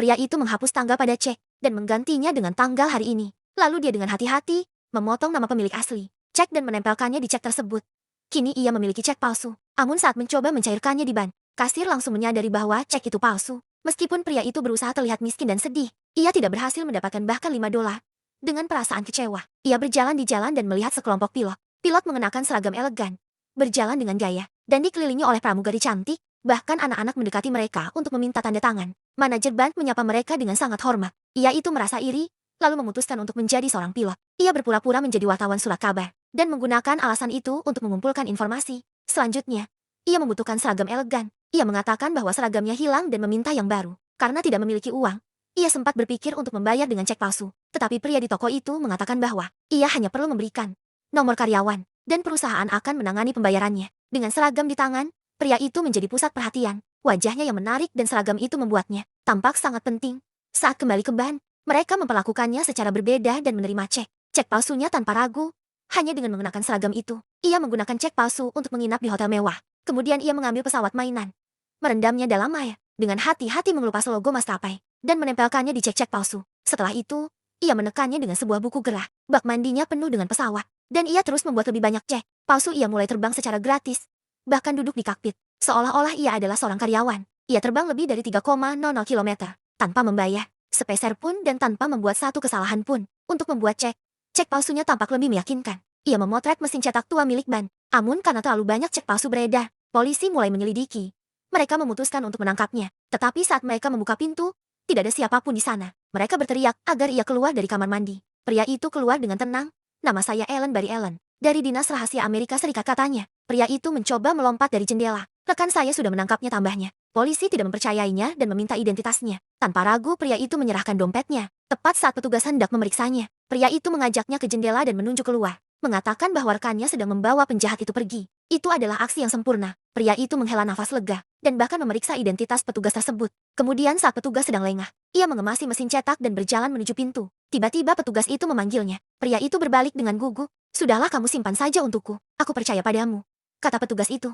Pria itu menghapus tanggal pada cek dan menggantinya dengan tanggal hari ini. Lalu dia dengan hati-hati memotong nama pemilik asli, cek dan menempelkannya di cek tersebut. Kini ia memiliki cek palsu. Namun saat mencoba mencairkannya di ban, kasir langsung menyadari bahwa cek itu palsu. Meskipun pria itu berusaha terlihat miskin dan sedih, ia tidak berhasil mendapatkan bahkan $5. Dengan perasaan kecewa, ia berjalan di jalan dan melihat sekelompok pilot. Pilot mengenakan seragam elegan, berjalan dengan gaya, dan dikelilingi oleh pramugari cantik. Bahkan anak-anak mendekati mereka untuk meminta tanda tangan. Manajer band menyapa mereka dengan sangat hormat. Ia itu merasa iri, lalu memutuskan untuk menjadi seorang pilot. Ia berpura-pura menjadi wartawan surat kabar, dan menggunakan alasan itu untuk mengumpulkan informasi. Selanjutnya, ia membutuhkan seragam elegan. Ia mengatakan bahwa seragamnya hilang dan meminta yang baru. Karena tidak memiliki uang, ia sempat berpikir untuk membayar dengan cek palsu. Tetapi pria di toko itu mengatakan bahwa ia hanya perlu memberikan nomor karyawan, dan perusahaan akan menangani pembayarannya. Dengan seragam di tangan, pria itu menjadi pusat perhatian. Wajahnya yang menarik dan seragam itu membuatnya tampak sangat penting. Saat kembali ke band, mereka memperlakukannya secara berbeda dan menerima cek. Cek palsunya tanpa ragu. Hanya dengan menggunakan seragam itu, ia menggunakan cek palsu untuk menginap di hotel mewah. Kemudian ia mengambil pesawat mainan, merendamnya dalam air, dengan hati-hati mengelupas logo maskapai, dan menempelkannya di cek-cek palsu. Setelah itu, ia menekannya dengan sebuah buku gerah. Bak mandinya penuh dengan pesawat, dan ia terus membuat lebih banyak cek palsu. Ia mulai terbang secara gratis, bahkan duduk di kokpit, seolah-olah ia adalah seorang karyawan. Ia terbang lebih dari 3,00 kilometer, tanpa membayar sepeser pun dan tanpa membuat satu kesalahan pun. Untuk membuat cek palsunya tampak lebih meyakinkan. Ia memotret mesin cetak tua milik band. Namun karena terlalu banyak cek palsu beredar, polisi mulai menyelidiki. Mereka memutuskan untuk menangkapnya. Tetapi saat mereka membuka pintu, tidak ada siapapun di sana. Mereka berteriak agar ia keluar dari kamar mandi. Pria itu keluar dengan tenang. Nama saya Ellen Barry Allen. Dari Dinas Rahasia Amerika Serikat, katanya. Pria itu mencoba melompat dari jendela. Rekan saya sudah menangkapnya, tambahnya. Polisi tidak mempercayainya dan meminta identitasnya. Tanpa ragu pria itu menyerahkan dompetnya. Tepat saat petugas hendak memeriksanya, pria itu mengajaknya ke jendela dan menunjuk keluar, mengatakan bahwa rekannya sedang membawa penjahat itu pergi. Itu adalah aksi yang sempurna. Pria itu menghela nafas lega, dan bahkan memeriksa identitas petugas tersebut. Kemudian saat petugas sedang lengah, ia mengemasi mesin cetak dan berjalan menuju pintu. Tiba-tiba petugas itu memanggilnya. Pria itu berbalik dengan gugup. "Sudahlah, kamu simpan saja untukku. Aku percaya padamu," kata petugas itu.